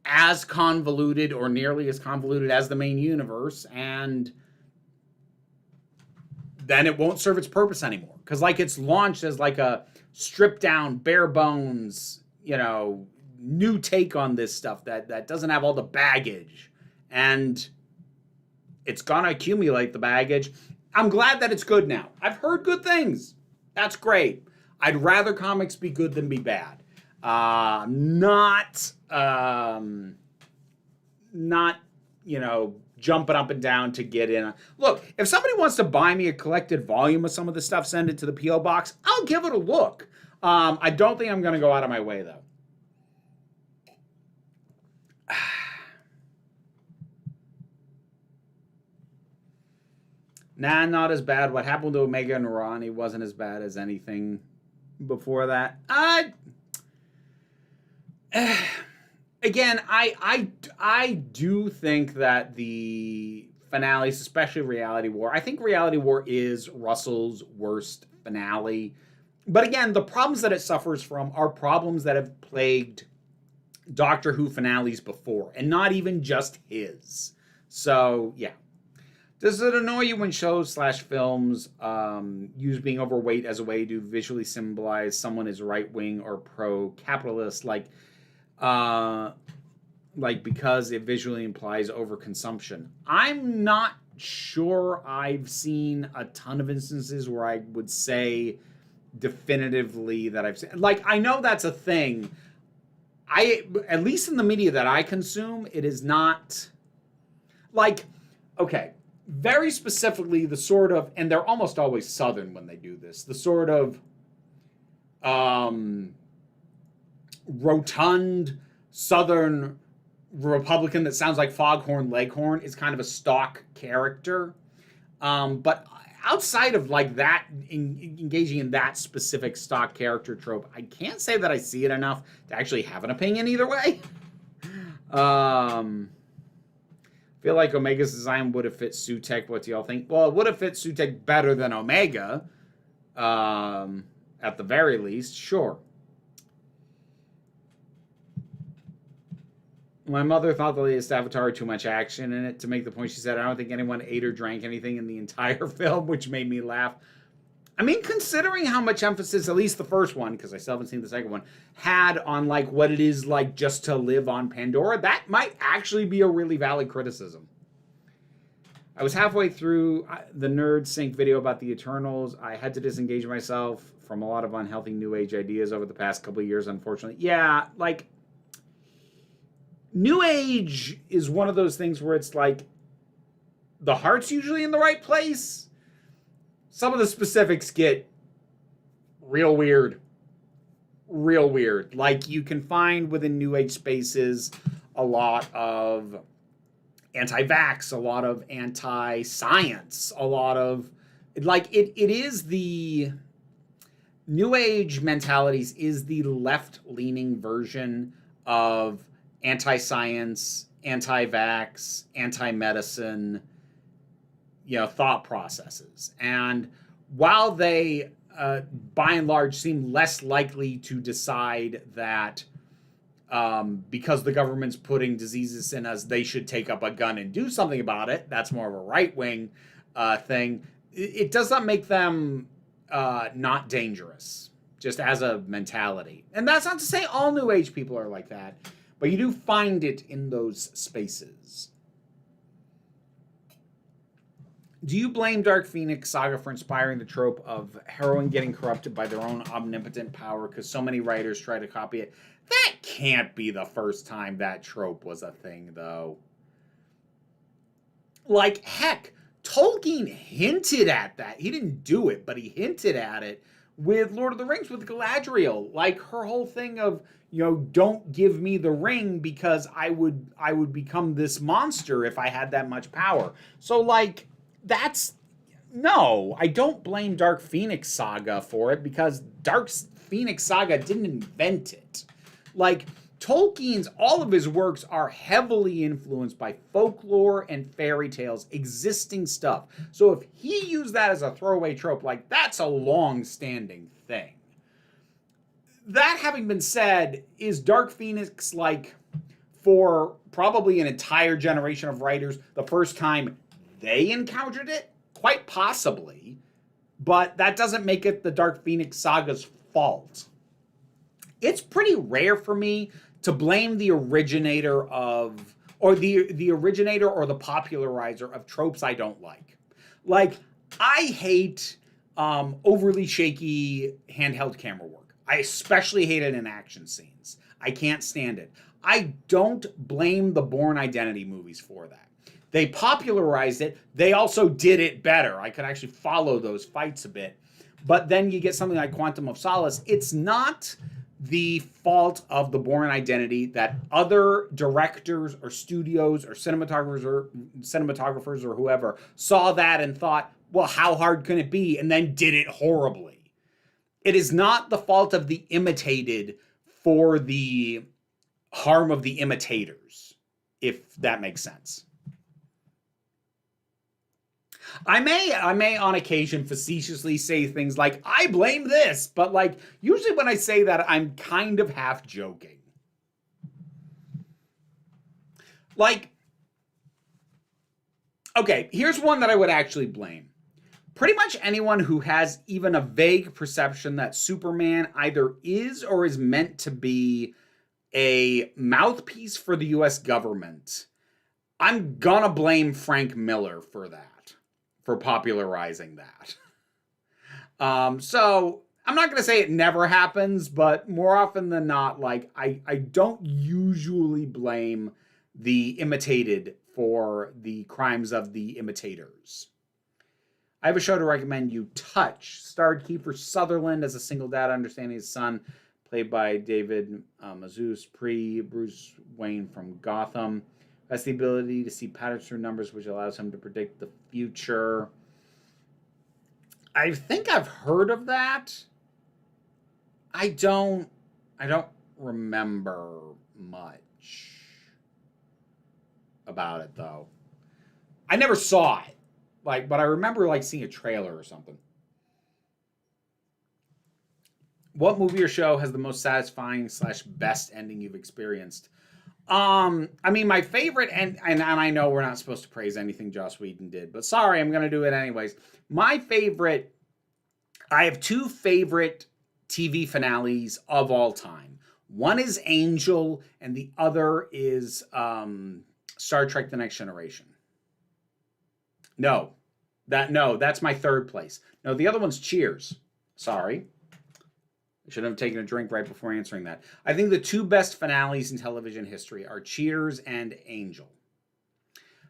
as convoluted or nearly as convoluted as the main universe, and then it won't serve its purpose anymore. Because, like, it's launched as like a stripped down, bare bones, new take on this stuff that doesn't have all the baggage, and it's gonna accumulate the baggage. I'm glad that it's good now. I've heard good things. That's great. I'd rather comics be good than be bad. Not jumping up and down to get in. Look, if somebody wants to buy me a collected volume of some of the stuff, send it to the P.O. Box. I'll give it a look. I don't think I'm going to go out of my way, though. Nah, not as bad. What happened to Omega and Ronnie wasn't as bad as anything before that. Again, I do think that the finales, especially Reality War, I think Reality War is Russell's worst finale. But again, the problems that it suffers from are problems that have plagued Doctor Who finales before, and not even just his. So, yeah. Does it annoy you when shows/films use being overweight as a way to visually symbolize someone is right-wing or pro-capitalist, like because it visually implies overconsumption? I'm not sure I've seen a ton of instances where I would say definitively that I've seen. Like, I know that's a thing. At least in the media that I consume, it is not like, okay, very specifically the sort of, and they're almost always Southern when they do this, the sort of rotund Southern Republican that sounds like Foghorn Leghorn is kind of a stock character. But outside of like that, engaging in that specific stock character trope, I can't say that I see it enough to actually have an opinion either way. Feel like Omega's design would have fit Sutek. What do y'all think? Well, it would have fit Sutek better than Omega, at the very least, sure. My mother thought the latest Avatar had too much action in it. To make the point, she said, I don't think anyone ate or drank anything in the entire film, which made me laugh. I mean, considering how much emphasis, at least the first one, because I still haven't seen the second one, had on like what it is like just to live on Pandora, that might actually be a really valid criticism. I was halfway through the Nerd Sync video about the Eternals. I had to disengage myself from a lot of unhealthy New Age ideas over the past couple of years, unfortunately. Yeah, like, New Age is one of those things where it's like, the heart's usually in the right place. Some of the specifics get real weird. Real weird. Like, you can find within New Age spaces a lot of anti-vax, a lot of anti-science, a lot of, like, it is the New Age mentalities is the left-leaning version of anti-science, anti-vax, anti-medicine, thought processes. And while they, by and large, seem less likely to decide that because the government's putting diseases in us, they should take up a gun and do something about it. That's more of a right-wing thing. It does not make them not dangerous, just as a mentality. And that's not to say all New Age people are like that, but you do find it in those spaces. Do you blame Dark Phoenix Saga for inspiring the trope of heroine getting corrupted by their own omnipotent power because so many writers try to copy it? That can't be the first time that trope was a thing, though. Like, heck, Tolkien hinted at that. He didn't do it, but he hinted at it with Lord of the Rings, with Galadriel. Like, her whole thing of, don't give me the ring because I would become this monster if I had that much power. So, like, no, I don't blame Dark Phoenix Saga for it because Dark Phoenix Saga didn't invent it. Like, Tolkien's, all of his works are heavily influenced by folklore and fairy tales, existing stuff. So if he used that as a throwaway trope, like, that's a long-standing thing. That having been said, is Dark Phoenix, like, for probably an entire generation of writers, the first time they encountered it? Quite possibly. But that doesn't make it the Dark Phoenix Saga's fault. It's pretty rare for me to blame the originator of, or the originator or the popularizer of tropes I don't like. Like, I hate overly shaky handheld camera work. I especially hate it in action scenes. I can't stand it. I don't blame the Bourne Identity movies for that. They popularized it. They also did it better. I could actually follow those fights a bit. But then you get something like Quantum of Solace. It's not the fault of the Bourne Identity that other directors or studios or cinematographers or whoever saw that and thought, well, how hard can it be? And then did it horribly. It is not the fault of the imitated for the harm of the imitators, if that makes sense. I may on occasion facetiously say things like, I blame this, but like, usually when I say that, I'm kind of half joking. Like, okay, here's one that I would actually blame. Pretty much anyone who has even a vague perception that Superman either is or is meant to be a mouthpiece for the US government, I'm gonna blame Frank Miller for that. For popularizing that. So I'm not going to say it never happens, but more often than not, like, I don't usually blame the imitated for the crimes of the imitators. I have a show to recommend you, Touch. Starred Kiefer Sutherland as a single dad understanding his son, played by David Mazouz, Bruce Wayne from Gotham. Has the ability to see patterns through numbers, which allows him to predict the future. I think I've heard of that. I don't remember much about it, though. I never saw it. But I remember, seeing a trailer or something. What movie or show has the most satisfying / best ending you've experienced? I mean, my favorite, and I know we're not supposed to praise anything Joss Whedon did, but sorry, I'm going to do it anyways. My favorite, I have two favorite TV finales of all time. One is Angel, and the other is Star Trek The Next Generation. No, that's my third place. No, the other one's Cheers. Sorry. I should have taken a drink right before answering that. I think the two best finales in television history are Cheers and Angel.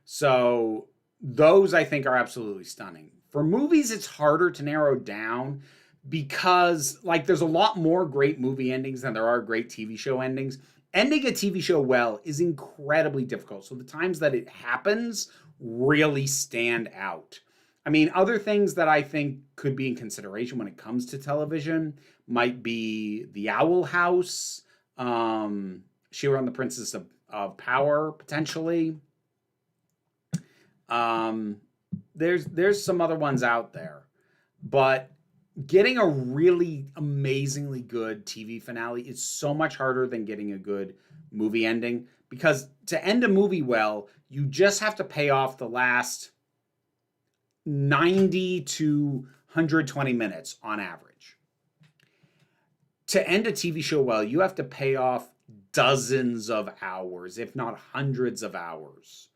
So those, I think, are absolutely stunning. For movies, it's harder to narrow down because, there's a lot more great movie endings than there are great TV show endings. Ending a TV show well is incredibly difficult. So the times that it happens really stand out. I mean, other things that I think could be in consideration when it comes to television might be The Owl House, She-Ra and the Princess of power, potentially. There's some other ones out there. But getting a really amazingly good TV finale is so much harder than getting a good movie ending. Because to end a movie well, you just have to pay off the last 90 to 120 minutes on average. To end a TV show well, you have to pay off dozens of hours, if not hundreds of hours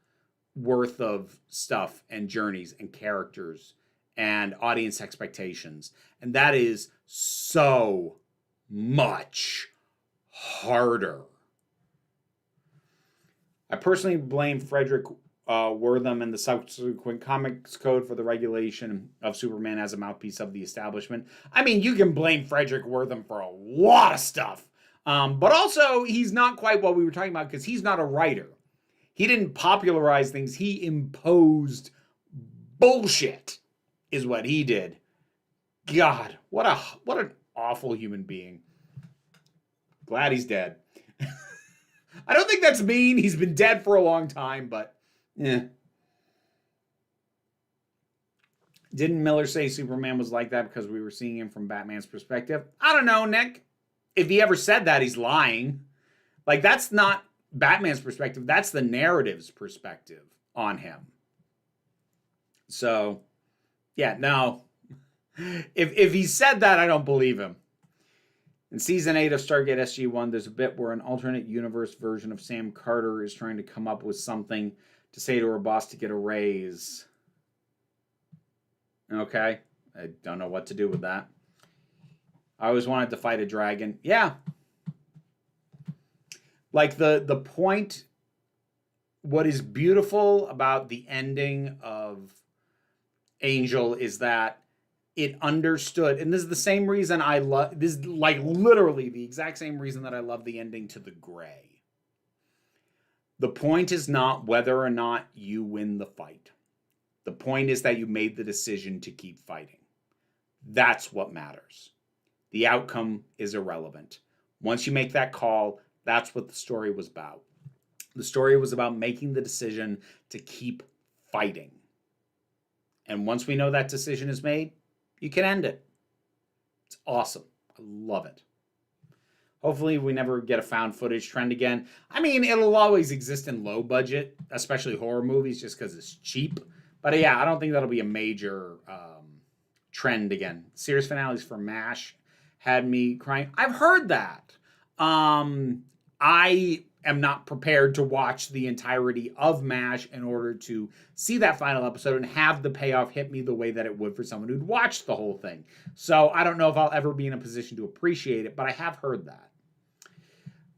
worth of stuff and journeys and characters and audience expectations. And that is so much harder. I personally blame Frederick Wortham and the subsequent comics code for the regulation of Superman as a mouthpiece of the establishment. I mean, you can blame Frederick Wortham for a lot of stuff. But also, he's not quite what we were talking about because he's not a writer. He didn't popularize things. He imposed bullshit is what he did. God, what an awful human being. Glad he's dead. I don't think that's mean. He's been dead for a long time, but Didn't Miller say Superman was like that because we were seeing him from Batman's perspective? I don't know, Nick. If he ever said that, he's lying. Like, that's not Batman's perspective. That's the narrative's perspective on him. So, yeah, no. If he said that, I don't believe him. In Season 8 of Stargate SG-1, there's a bit where an alternate universe version of Sam Carter is trying to come up with something to say to her boss to get a raise. Okay. I don't know what to do with that. I always wanted to fight a dragon. Yeah. Like the point, what is beautiful about the ending of Angel is that it understood, and this is the same reason I love, this is like literally the exact same reason that I love the ending to The Gray. The point is not whether or not you win the fight. The point is that you made the decision to keep fighting. That's what matters. The outcome is irrelevant. Once you make that call, that's what the story was about. The story was about making the decision to keep fighting. And once we know that decision is made, you can end it. It's awesome. I love it. Hopefully we never get a found footage trend again. I mean, it'll always exist in low budget, especially horror movies, just because it's cheap. But yeah, I don't think that'll be a major trend again. Series finales for MASH had me crying. I've heard that. I am not prepared to watch the entirety of MASH in order to see that final episode and have the payoff hit me the way that it would for someone who'd watched the whole thing. So I don't know if I'll ever be in a position to appreciate it, but I have heard that.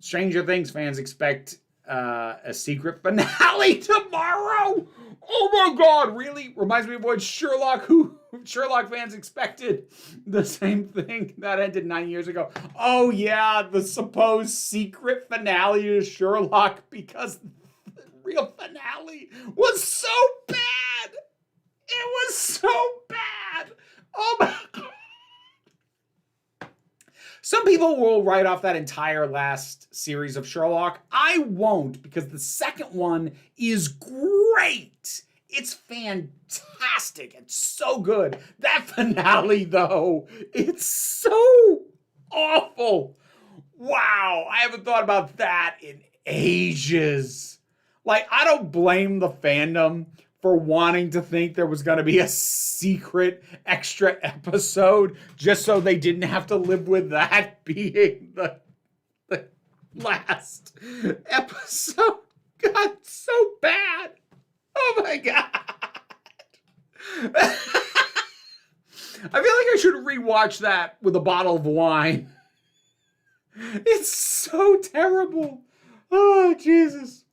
Stranger Things fans expect a secret finale tomorrow. Oh my God, really? Reminds me of what Sherlock fans expected. The same thing that ended 9 years ago. Oh yeah, the supposed secret finale to Sherlock because the real finale was so bad. It was so bad. Oh my God. Some people will write off that entire last series of Sherlock. I won't, because the second one is great. It's fantastic. It's so good. That finale, though, it's so awful. Wow, I haven't thought about that in ages. Like, I don't blame the fandom for wanting to think there was going to be a secret extra episode just so they didn't have to live with that being the last episode. God, so bad. Oh my God. I feel like I should rewatch that with a bottle of wine. It's so terrible. Oh, Jesus.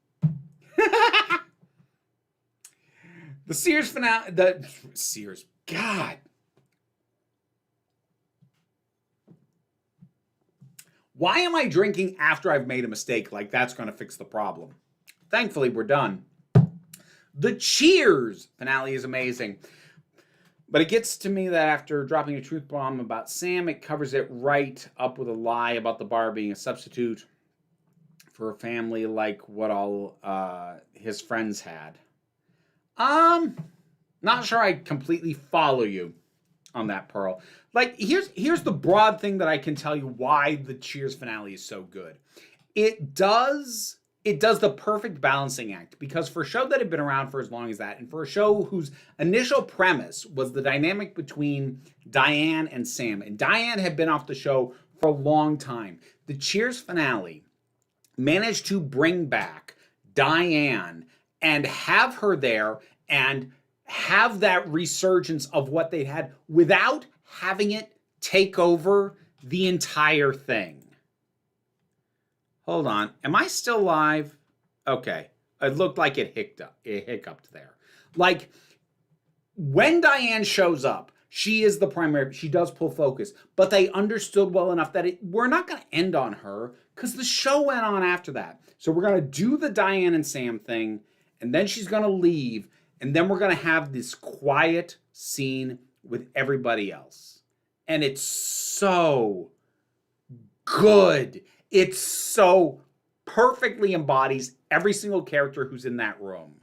The Sears finale, God. Why am I drinking after I've made a mistake like that's going to fix the problem? Thankfully, we're done. The Cheers finale is amazing. But it gets to me that after dropping a truth bomb about Sam, it covers it right up with a lie about the bar being a substitute for a family like what all his friends had. Not sure I completely follow you on that, Pearl. Like, here's the broad thing that I can tell you why the Cheers finale is so good. It does the perfect balancing act, because for a show that had been around for as long as that, and for a show whose initial premise was the dynamic between Diane and Sam, and Diane had been off the show for a long time, the Cheers finale managed to bring back Diane and have her there and have that resurgence of what they had without having it take over the entire thing. Hold on. Am I still live? Okay. It looked like it hiccuped there. Like, when Diane shows up, she is the primary. She does pull focus. But they understood well enough that we're not going to end on her, because the show went on after that. So we're going to do the Diane and Sam thing, and then she's going to leave, and then we're going to have this quiet scene with everybody else. And it's so good. It so perfectly embodies every single character who's in that room.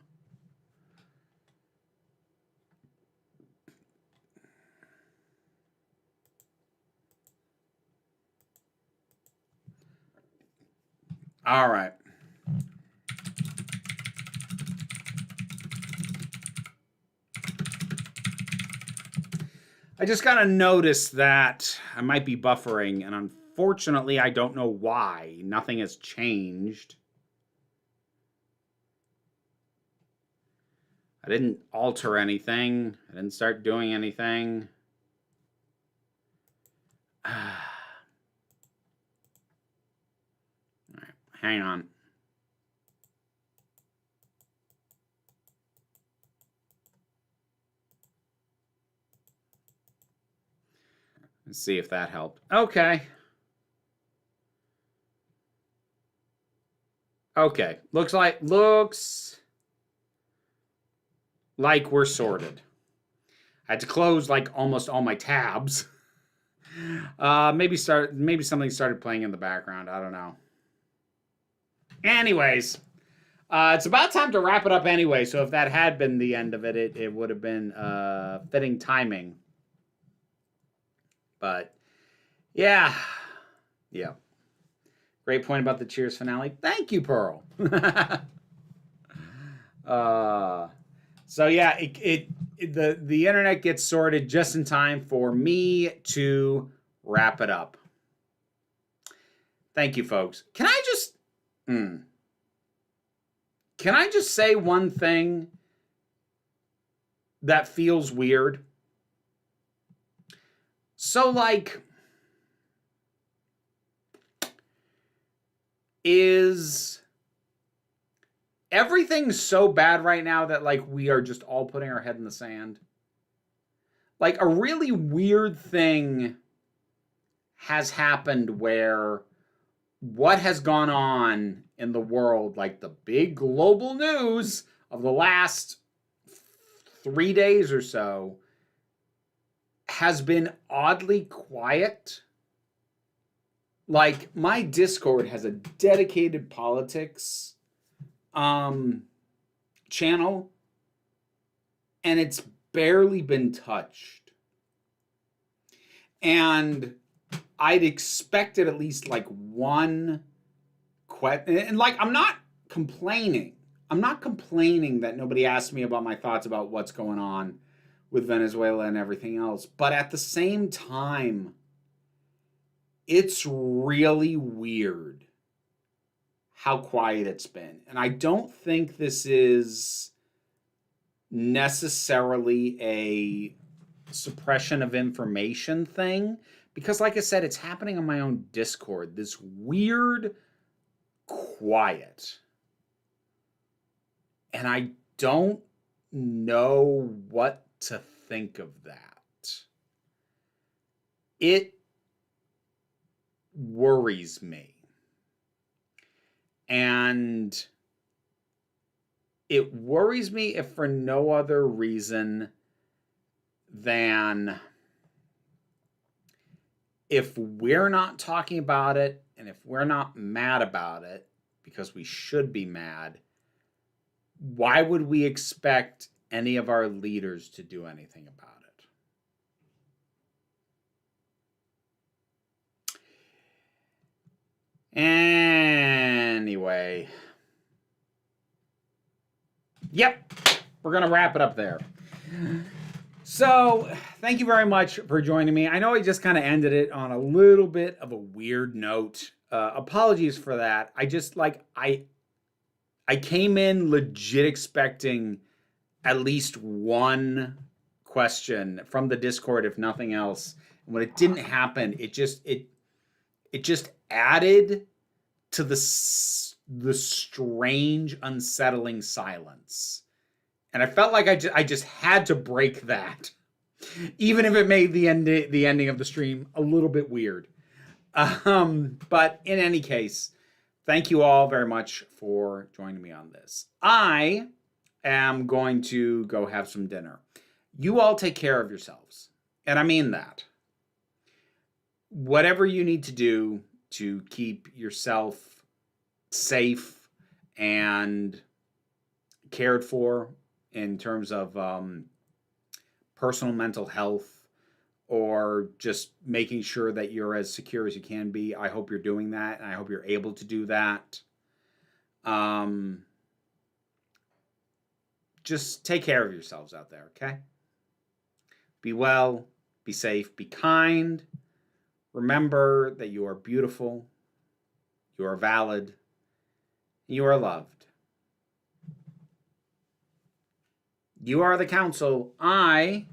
All right. I just got to notice that I might be buffering, and unfortunately, I don't know why. Nothing has changed. I didn't alter anything. I didn't start doing anything. All right, hang on. Let's see if that helped. Okay. Okay. Looks like we're sorted. I had to close like almost all my tabs. Maybe something started playing in the background. I don't know. Anyways, it's about time to wrap it up anyway. So if that had been the end of it, it would have been fitting timing. But yeah. Great point about the Cheers finale. Thank you, Pearl. So yeah, the internet gets sorted just in time for me to wrap it up. Thank you, folks. Can I just say one thing that feels weird? So, like, is everything so bad right now that, like, we are just all putting our head in the sand? Like, a really weird thing has happened where what has gone on in the world, like the big global news of the last 3 days or so, has been oddly quiet. Like, my Discord has a dedicated politics channel, and it's barely been touched. And I'd expected at least like one question. And like, I'm not complaining. I'm not complaining that nobody asked me about my thoughts about what's going on with Venezuela and everything else. But at the same time, it's really weird how quiet it's been. And I don't think this is necessarily a suppression of information thing, because like I said, it's happening on my own Discord. This weird quiet. And I don't know what to think of that. It worries me. And it worries me if for no other reason than if we're not talking about it and if we're not mad about it, because we should be mad, why would we expect any of our leaders to do anything about it? Anyway. Yep, we're going to wrap it up there. So, thank you very much for joining me. I know I just kind of ended it on a little bit of a weird note. Apologies for that. I just, I came in legit expecting at least one question from the Discord, if nothing else. And when it didn't happen, it just added to the strange, unsettling silence. And I felt like I just had to break that, even if it made the ending of the stream a little bit weird. But in any case, thank you all very much for joining me on this. I am going to go have some dinner. You all take care of yourselves. And I mean that. Whatever you need to do to keep yourself safe and cared for in terms of personal mental health, or just making sure that you're as secure as you can be. I hope you're doing that, and I hope you're able to do that. Just take care of yourselves out there, okay? Be well, be safe, be kind. Remember that you are beautiful, you are valid, you are loved. You are the council. I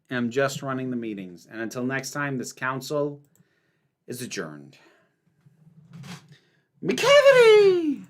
am just running the meetings. And until next time, this council is adjourned. McCavity!